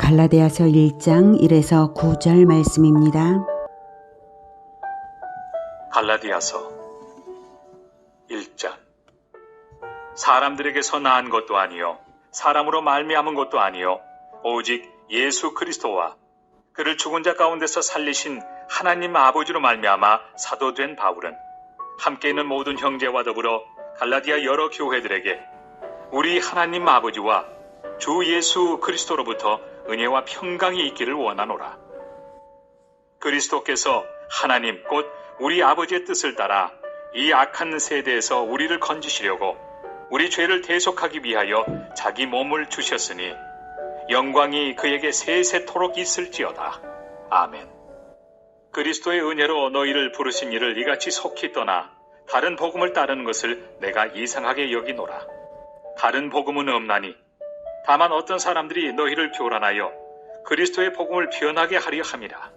갈라디아서 1장 1에서 9절 말씀입니다. 갈라디아서 1장. 사람들에게서 낳은 것도 아니요 사람으로 말미암은 것도 아니요 오직 예수 그리스도와 그를 죽은 자 가운데서 살리신 하나님 아버지로 말미암아 사도된 바울은 함께 있는 모든 형제와 더불어 갈라디아 여러 교회들에게 우리 하나님 아버지와 주 예수 그리스도로부터 은혜와 평강이 있기를 원하노라. 그리스도께서 하나님 곧 우리 아버지의 뜻을 따라 이 악한 세대에서 우리를 건지시려고 우리 죄를 대속하기 위하여 자기 몸을 주셨으니 영광이 그에게 세세토록 있을지어다. 아멘. 그리스도의 은혜로 너희를 부르신 이를 이같이 속히 떠나 다른 복음을 따르는 것을 내가 이상하게 여기노라. 다른 복음은 없나니 다만 어떤 사람들이 너희를 교란하여 그리스도의 복음을 변하게 하려 함이라.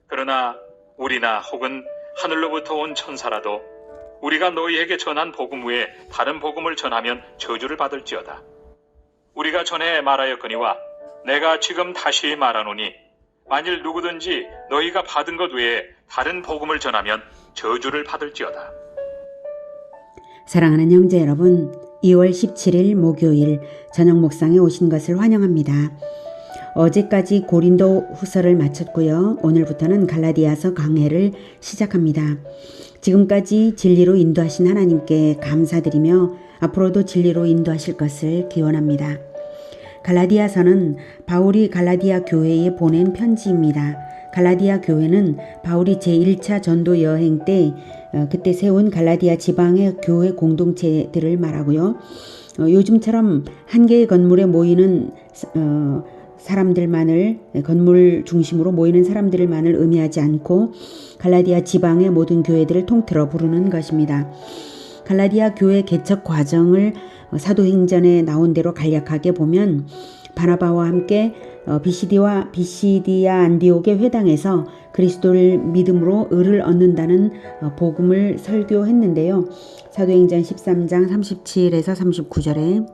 그러나 우리나 혹은 하늘로부터 온 천사라도 우리가 너희에게 전한 복음 외에 다른 복음을 전하면 저주를 받을지어다. 우리가 전에 말하였거니와 내가 지금 다시 말하노니 만일 누구든지 너희가 받은 것 외에 다른 복음을 전하면 저주를 받을지어다. 사랑하는 형제 여러분, 2월 17일 목요일 저녁 묵상에 오신 것을 환영합니다. 어제까지 고린도 후서를 마쳤고요. 오늘부터는 갈라디아서 강해를 시작합니다. 지금까지 진리로 인도하신 하나님께 감사드리며 앞으로도 진리로 인도하실 것을 기원합니다. 갈라디아서는 바울이 갈라디아 교회에 보낸 편지입니다. 갈라디아 교회는 바울이 제1차 전도 여행 때 그때 세운 갈라디아 지방의 교회 공동체들을 말하고요. 요즘처럼 한 개의 건물에 모이는 사람들만을 건물 중심으로 모이는 사람들만을 의미하지 않고 갈라디아 지방의 모든 교회들을 통틀어 부르는 것입니다. 갈라디아 교회 개척 과정을 사도행전에 나온 대로 간략하게 보면 바나바와 함께 비시디아 안디옥의 회당에서 그리스도를 믿음으로 의를 얻는다는 복음을 설교했는데요. 사도행전 13장 37에서 39절에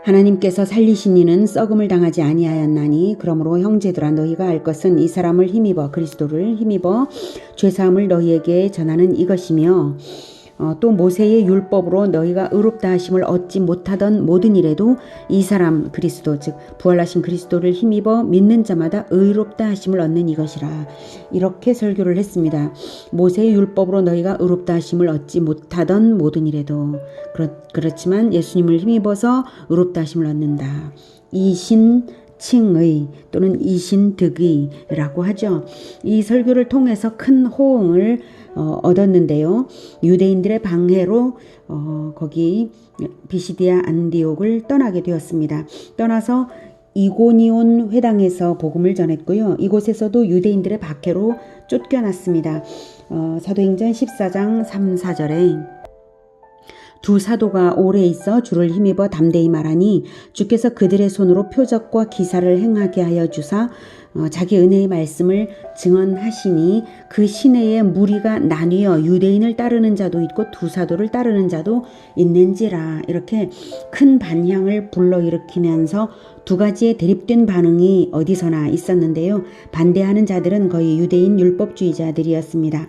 하나님께서 살리신 이는 썩음을 당하지 아니하였나니 그러므로 형제들아 너희가 알 것은 이 사람을 힘입어 그리스도를 힘입어 죄사함을 너희에게 전하는 이것이며 또 모세의 율법으로 너희가 의롭다 하심을 얻지 못하던 모든 일에도 이 사람 그리스도 즉 부활하신 그리스도를 힘입어 믿는 자마다 의롭다 하심을 얻는 이것이라. 이렇게 설교를 했습니다. 모세의 율법으로 너희가 의롭다 하심을 얻지 못하던 모든 일에도 그렇지만 예수님을 힘입어서 의롭다 하심을 얻는다. 이신칭의 또는 이신득의라고 하죠. 이 설교를 통해서 큰 호응을 얻었는데요. 유대인들의 방해로 거기 비시디아 안디옥을 떠나게 되었습니다. 떠나서 이고니온 회당에서 복음을 전했고요. 이곳에서도 유대인들의 박해로 쫓겨났습니다. 사도행전 14장 3, 4절에 두 사도가 오래 있어 주를 힘입어 담대히 말하니 주께서 그들의 손으로 표적과 기사를 행하게 하여 주사 자기 은혜의 말씀을 증언하시니 그 시내에 무리가 나뉘어 유대인을 따르는 자도 있고 두 사도를 따르는 자도 있는지라. 이렇게 큰 반향을 불러일으키면서 두 가지의 대립된 반응이 어디서나 있었는데요. 반대하는 자들은 거의 유대인 율법주의자들이었습니다.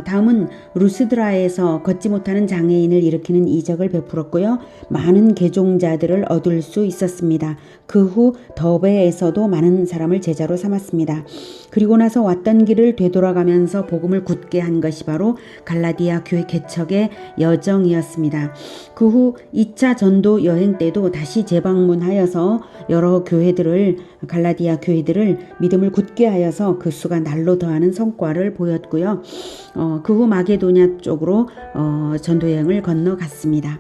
다음은 루스드라에서 걷지 못하는 장애인을 일으키는 이적을 베풀었고요. 많은 개종자들을 얻을 수 있었습니다. 그 후 더베에서도 많은 사람을 제자로 삼았습니다. 그리고 나서 왔던 길을 되돌아가면서 복음을 굳게 한 것이 바로 갈라디아 교회 개척의 여정이었습니다. 그 후 2차 전도 여행 때도 다시 재방문하여서 여러 교회들을 갈라디아 교회들을 믿음을 굳게 하여서 그 수가 날로 더하는 성과를 보였고요. 그 후 마게도냐 쪽으로 전도 여행을 건너갔습니다.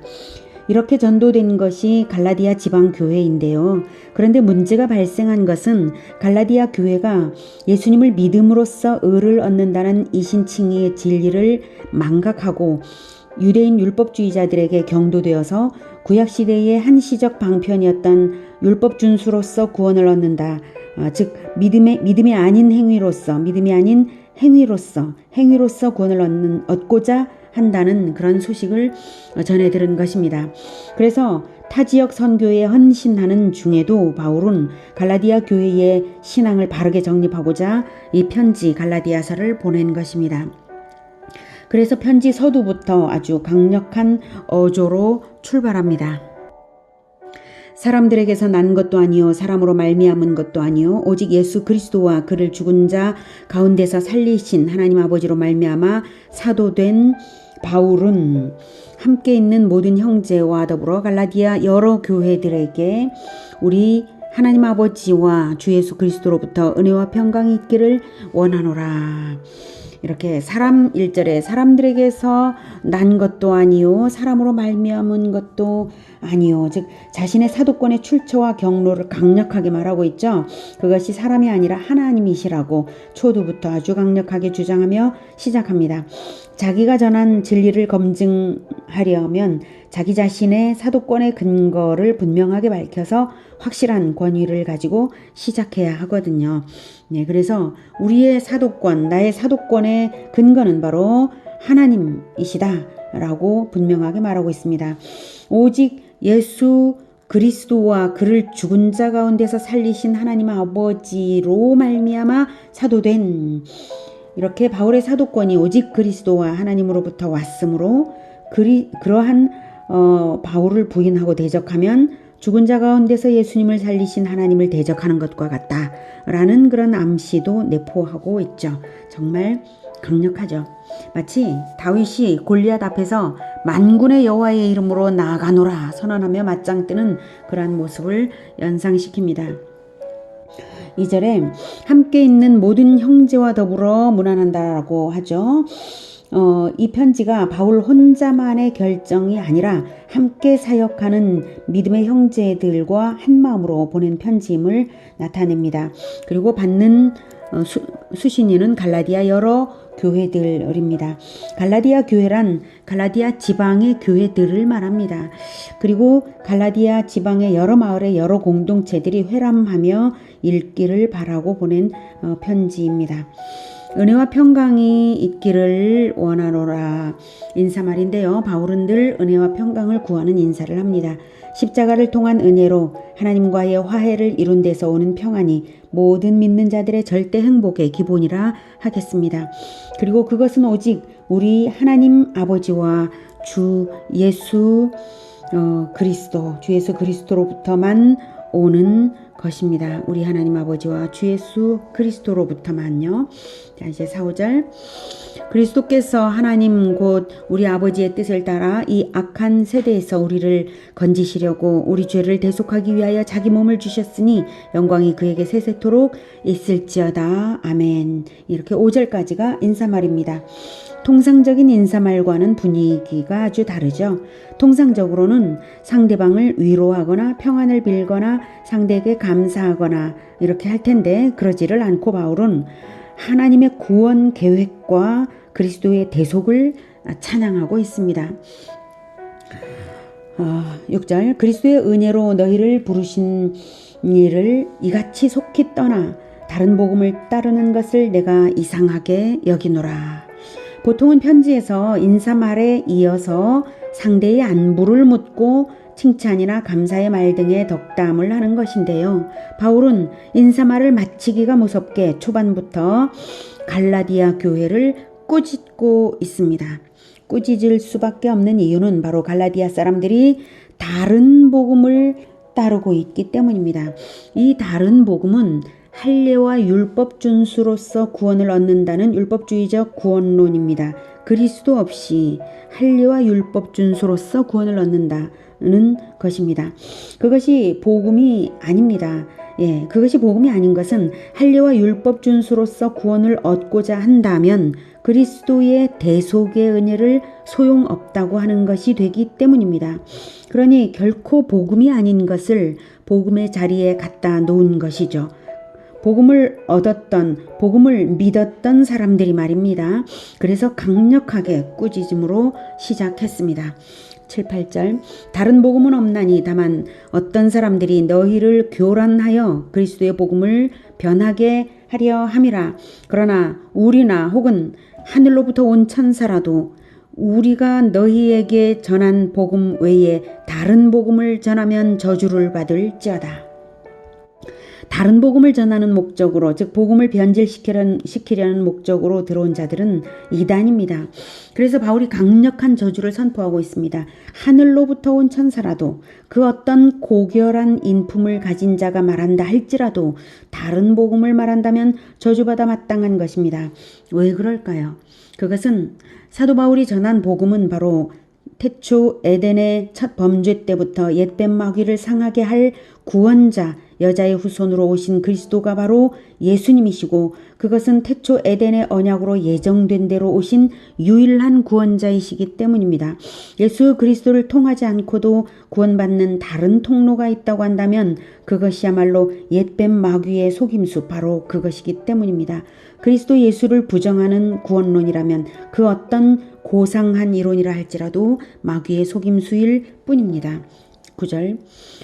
이렇게 전도된 것이 갈라디아 지방 교회인데요. 그런데 문제가 발생한 것은 갈라디아 교회가 예수님을 믿음으로써 의를 얻는다는 이신칭의의 진리를 망각하고 유대인 율법주의자들에게 경도되어서 구약시대의 한시적 방편이었던 율법 준수로서 구원을 얻는다. 즉 믿음이 아닌 행위로서 구원을 얻고자 한다는 그런 소식을 전해 들은 것입니다. 그래서 타 지역 선교에 헌신하는 중에도 바울은 갈라디아 교회의 신앙을 바르게 정립하고자 이 편지 갈라디아서를 보낸 것입니다. 그래서 편지 서두부터 아주 강력한 어조로 출발합니다. 사람들에게서 난 것도 아니요 사람으로 말미암은 것도 아니요 오직 예수 그리스도와 그를 죽은 자 가운데서 살리신 하나님 아버지로 말미암아 사도된 바울은 함께 있는 모든 형제와 더불어 갈라디아 여러 교회들에게 우리 하나님 아버지와 주 예수 그리스도로부터 은혜와 평강이 있기를 원하노라. 이렇게 1절에 사람들에게서 난 것도 아니요 사람으로 말미암은 것도 아니요, 즉 자신의 사도권의 출처와 경로를 강력하게 말하고 있죠. 그것이 사람이 아니라 하나님이시라고 초두부터 아주 강력하게 주장하며 시작합니다. 자기가 전한 진리를 검증하려면 자기 자신의 사도권의 근거를 분명하게 밝혀서 확실한 권위를 가지고 시작해야 하거든요. 네, 그래서 우리의 사도권, 나의 사도권의 근거는 바로 하나님이시다라고 분명하게 말하고 있습니다. 오직 예수 그리스도와 그를 죽은 자 가운데서 살리신 하나님 아버지로 말미암아 사도된, 이렇게 바울의 사도권이 오직 그리스도와 하나님으로부터 왔으므로 그러한 바울을 부인하고 대적하면 죽은 자 가운데서 예수님을 살리신 하나님을 대적하는 것과 같다라는 그런 암시도 내포하고 있죠. 정말 강력하죠. 마치 다윗이 골리앗 앞에서 만군의 여호와의 이름으로 나아가노라 선언하며 맞짱 뜨는 그러한 모습을 연상시킵니다. 2절에 함께 있는 모든 형제와 더불어 문안한다라고 하죠. 이 편지가 바울 혼자만의 결정이 아니라 함께 사역하는 믿음의 형제들과 한마음으로 보낸 편지임을 나타냅니다. 그리고 받는 수신인은 갈라디아 여러 교회들입니다. 갈라디아 교회란 갈라디아 지방의 교회들을 말합니다. 그리고 갈라디아 지방의 여러 마을의 여러 공동체들이 회람하며 읽기를 바라고 보낸 편지입니다. 은혜와 평강이 있기를 원하노라 인사말인데요. 바울은 늘 은혜와 평강을 구하는 인사를 합니다. 십자가를 통한 은혜로 하나님과의 화해를 이룬 데서 오는 평안이 모든 믿는 자들의 절대 행복의 기본이라 하겠습니다. 그리고 그것은 오직 우리 하나님 아버지와 주 예수 그리스도로부터만 오는 것입니다. 우리 하나님 아버지와 주 예수 그리스도로부터만요. 자, 이제 4절. 그리스도께서 하나님 곧 우리 아버지의 뜻을 따라 이 악한 세대에서 우리를 건지시려고 우리 죄를 대속하기 위하여 자기 몸을 주셨으니 영광이 그에게 세세토록 있을지어다. 아멘. 이렇게 5절까지가 인사말입니다. 통상적인 인사말과는 분위기가 아주 다르죠. 통상적으로는 상대방을 위로하거나 평안을 빌거나 상대에게 감사하거나 이렇게 할 텐데 그러지를 않고 바울은 하나님의 구원 계획과 그리스도의 대속을 찬양하고 있습니다. 6절 그리스도의 은혜로 너희를 부르신 이를 이같이 속히 떠나 다른 복음을 따르는 것을 내가 이상하게 여기노라. 보통은 편지에서 인사말에 이어서 상대의 안부를 묻고 칭찬이나 감사의 말 등의 덕담을 하는 것인데요. 바울은 인사말을 마치기가 무섭게 초반부터 갈라디아 교회를 꾸짖고 있습니다. 꾸짖을 수밖에 없는 이유는 바로 갈라디아 사람들이 다른 복음을 따르고 있기 때문입니다. 이 다른 복음은 할례와 율법 준수로서 구원을 얻는다는 율법주의적 구원론입니다. 그리스도 없이 할례와 율법 준수로서 구원을 얻는다는 것입니다. 그것이 복음이 아닙니다. 그것이 복음이 아닌 것은 할례와 율법 준수로서 구원을 얻고자 한다면 그리스도의 대속의 은혜를 소용없다고 하는 것이 되기 때문입니다. 그러니 결코 복음이 아닌 것을 복음의 자리에 갖다 놓은 것이죠. 복음을 얻었던, 복음을 믿었던 사람들이 말입니다. 그래서 강력하게 꾸짖음으로 시작했습니다. 7, 8절 다른 복음은 없나니 다만 어떤 사람들이 너희를 교란하여 그리스도의 복음을 변하게 하려 함이라. 그러나 우리나 혹은 하늘로부터 온 천사라도 우리가 너희에게 전한 복음 외에 다른 복음을 전하면 저주를 받을지어다. 다른 복음을 전하는 목적으로, 즉 복음을 변질시키려는 목적으로 들어온 자들은 이단입니다. 그래서 바울이 강력한 저주를 선포하고 있습니다. 하늘로부터 온 천사라도, 그 어떤 고결한 인품을 가진 자가 말한다 할지라도 다른 복음을 말한다면 저주받아 마땅한 것입니다. 왜 그럴까요? 그것은 사도 바울이 전한 복음은 바로 태초 에덴의 첫 범죄 때부터 옛뱀 마귀를 상하게 할 구원자, 여자의 후손으로 오신 그리스도가 바로 예수님이시고, 그것은 태초 에덴의 언약으로 예정된 대로 오신 유일한 구원자이시기 때문입니다. 예수 그리스도를 통하지 않고도 구원받는 다른 통로가 있다고 한다면 그것이야말로 옛뱀 마귀의 속임수, 바로 그것이기 때문입니다. 그리스도 예수를 부정하는 구원론이라면 그 어떤 고상한 이론이라 할지라도 마귀의 속임수일 뿐입니다. 9절,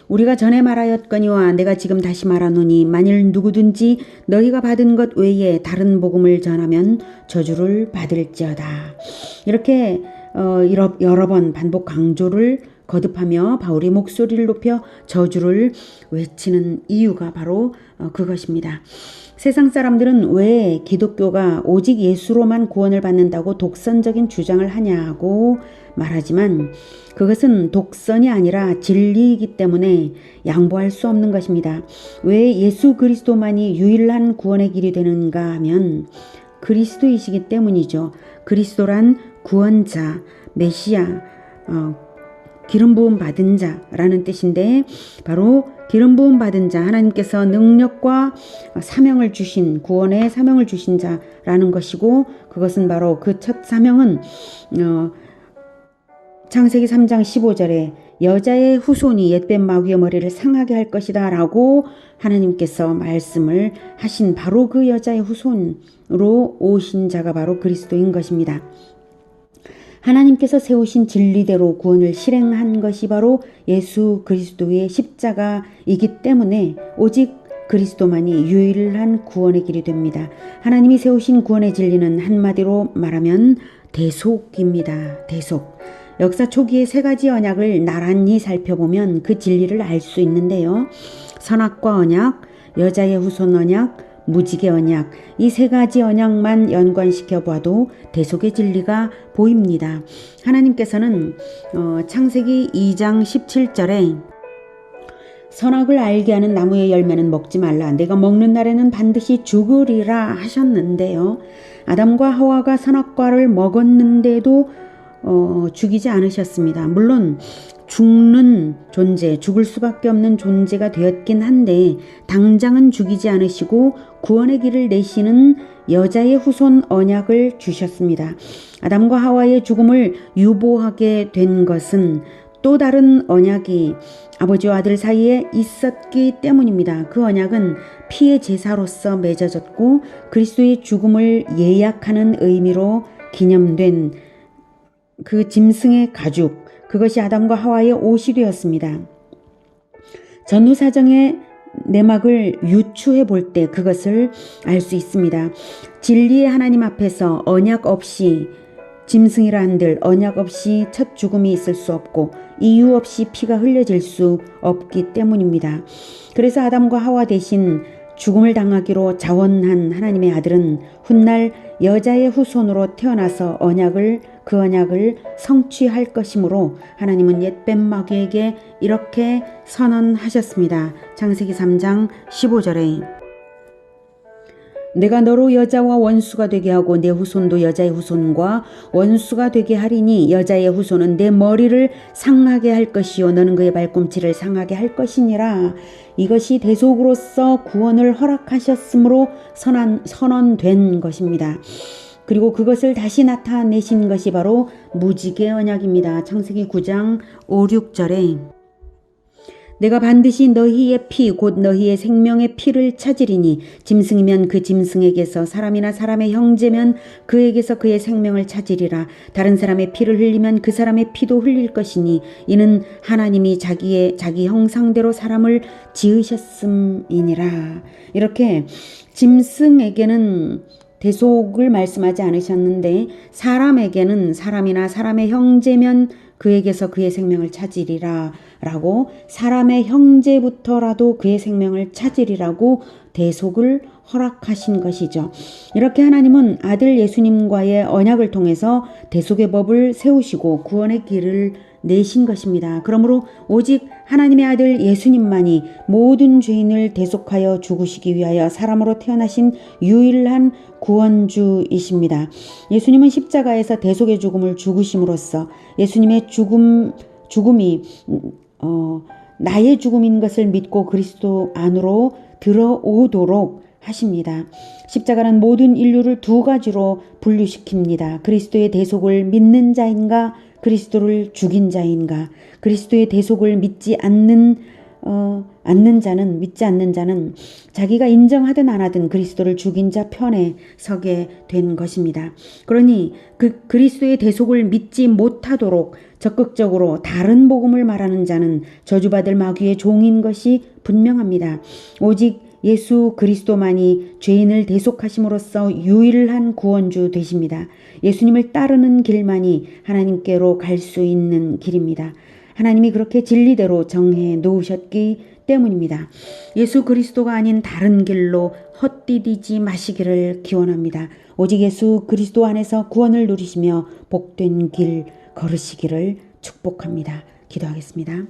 우리가 전에 말하였거니와 내가 지금 다시 말하노니 만일 누구든지 너희가 받은 것 외에 다른 복음을 전하면 저주를 받을지어다. 이렇게 여러 번 반복 강조를 거듭하며 바울이 목소리를 높여 저주를 외치는 이유가 바로 그것입니다. 세상 사람들은 왜 기독교가 오직 예수로만 구원을 받는다고 독선적인 주장을 하냐고 말하지만 그것은 독선이 아니라 진리이기 때문에 양보할 수 없는 것입니다. 왜 예수 그리스도만이 유일한 구원의 길이 되는가 하면 그리스도이시기 때문이죠. 그리스도란 구원자, 메시아, 기름 부음 받은 자라는 뜻인데, 바로 기름 부음 받은 자, 하나님께서 능력과 사명을 주신, 구원의 사명을 주신 자라는 것이고, 그것은 바로 그 첫 사명은 창세기 3장 15절에 여자의 후손이 옛뱀 마귀의 머리를 상하게 할 것이다 라고 하나님께서 말씀을 하신 바로 그 여자의 후손으로 오신 자가 바로 그리스도인 것입니다. 하나님께서 세우신 진리대로 구원을 실행한 것이 바로 예수 그리스도의 십자가이기 때문에 오직 그리스도만이 유일한 구원의 길이 됩니다. 하나님이 세우신 구원의 진리는 한마디로 말하면 대속입니다. 대속. 역사 초기의 세 가지 언약을 나란히 살펴보면 그 진리를 알 수 있는데요. 선악과 언약, 여자의 후손 언약, 무지개 언약, 이 세 가지 언약만 연관시켜 봐도 대속의 진리가 보입니다. 하나님께서는 창세기 2장 17절에 선악을 알게 하는 나무의 열매는 먹지 말라. 내가 먹는 날에는 반드시 죽으리라 하셨는데요. 아담과 하와가 선악과를 먹었는데도 죽이지 않으셨습니다. 물론 죽는 존재, 죽을 수밖에 없는 존재가 되었긴 한데 당장은 죽이지 않으시고 구원의 길을 내시는 여자의 후손 언약을 주셨습니다. 아담과 하와의 죽음을 유보하게 된 것은 또 다른 언약이 아버지와 아들 사이에 있었기 때문입니다. 그 언약은 피의 제사로서 맺어졌고 그리스도의 죽음을 예약하는 의미로 기념된 그 짐승의 가죽, 그것이 아담과 하와의 옷이 되었습니다. 전후사정의 내막을 유추해 볼 때 그것을 알 수 있습니다. 진리의 하나님 앞에서 언약 없이 짐승이라 한들 언약 없이 첫 죽음이 있을 수 없고 이유 없이 피가 흘려질 수 없기 때문입니다. 그래서 아담과 하와 대신 죽음을 당하기로 자원한 하나님의 아들은 훗날 여자의 후손으로 태어나서 그 언약을 성취할 것이므로 하나님은 옛뱀 마귀에게 이렇게 선언하셨습니다. 창세기 3장 15절에 내가 너로 여자와 원수가 되게 하고 내 후손도 여자의 후손과 원수가 되게 하리니 여자의 후손은 내 머리를 상하게 할 것이요 너는 그의 발꿈치를 상하게 할 것이니라. 이것이 대속으로서 구원을 허락하셨으므로 선언된 것입니다. 그리고 그것을 다시 나타내신 것이 바로 무지개 언약입니다. 창세기 9장 5, 6절에 내가 반드시 너희의 피 곧 너희의 생명의 피를 찾으리니 짐승이면 그 짐승에게서 사람이나 사람의 형제면 그에게서 그의 생명을 찾으리라. 다른 사람의 피를 흘리면 그 사람의 피도 흘릴 것이니 이는 하나님이 자기 형상대로 사람을 지으셨음이니라. 이렇게 짐승에게는 대속을 말씀하지 않으셨는데 사람에게는 사람이나 사람의 형제면 그에게서 그의 생명을 찾으리라 라고 사람의 형제부터라도 그의 생명을 찾으리라고 대속을 허락하신 것이죠. 이렇게 하나님은 아들 예수님과의 언약을 통해서 대속의 법을 세우시고 구원의 길을 내신 것입니다. 그러므로 오직 하나님의 아들 예수님만이 모든 죄인을 대속하여 죽으시기 위하여 사람으로 태어나신 유일한 구원주이십니다. 예수님은 십자가에서 대속의 죽음을 죽으심으로써 예수님의 죽음이 나의 죽음인 것을 믿고 그리스도 안으로 들어오도록 하십니다. 십자가는 모든 인류를 두 가지로 분류시킵니다. 그리스도의 대속을 믿는 자인가, 그리스도를 죽인 자인가. 그리스도의 대속을 믿지 않는 자는 자기가 인정하든 안 하든 그리스도를 죽인 자 편에 서게 된 것입니다. 그러니 그리스도의 대속을 믿지 못하도록 적극적으로 다른 복음을 말하는 자는 저주받을 마귀의 종인 것이 분명합니다. 오직 예수 그리스도만이 죄인을 대속하심으로써 유일한 구원주 되십니다. 예수님을 따르는 길만이 하나님께로 갈 수 있는 길입니다. 하나님이 그렇게 진리대로 정해 놓으셨기 때문입니다. 예수 그리스도가 아닌 다른 길로 헛디디지 마시기를 기원합니다. 오직 예수 그리스도 안에서 구원을 누리시며 복된 길 걸으시기를 축복합니다. 기도하겠습니다.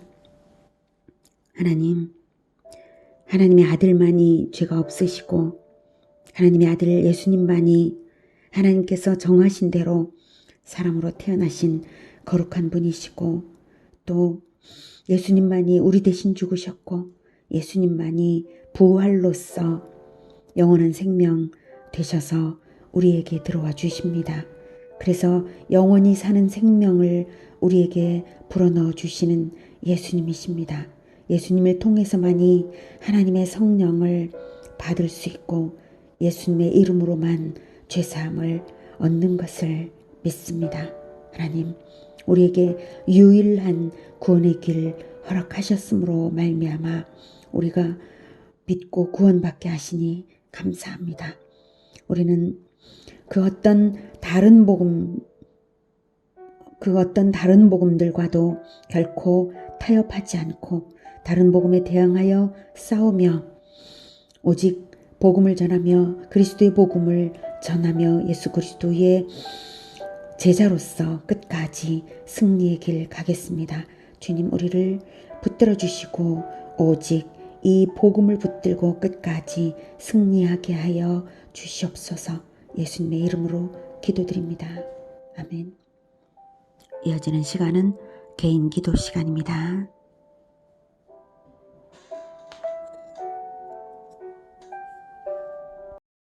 하나님의 아들만이 죄가 없으시고 하나님의 아들 예수님만이 하나님께서 정하신 대로 사람으로 태어나신 거룩한 분이시고 또 예수님만이 우리 대신 죽으셨고 예수님만이 부활로서 영원한 생명 되셔서 우리에게 들어와 주십니다. 그래서 영원히 사는 생명을 우리에게 불어넣어 주시는 예수님이십니다. 예수님을 통해서만이 하나님의 성령을 받을 수 있고 예수님의 이름으로만 죄사함을 얻는 것을 믿습니다. 하나님, 우리에게 유일한 구원의 길 허락하셨으므로 말미암아 우리가 믿고 구원받게 하시니 감사합니다. 우리는 그 어떤 다른 복음들과도 결코 타협하지 않고 다른 복음에 대항하여 싸우며 오직 복음을 전하며 그리스도의 복음을 전하며 예수 그리스도의 제자로서 끝까지 승리의 길 가겠습니다. 주님, 우리를 붙들어 주시고 오직 이 복음을 붙들고 끝까지 승리하게 하여 주시옵소서. 예수님의 이름으로 기도드립니다. 아멘. 이어지는 시간은 개인 기도 시간입니다.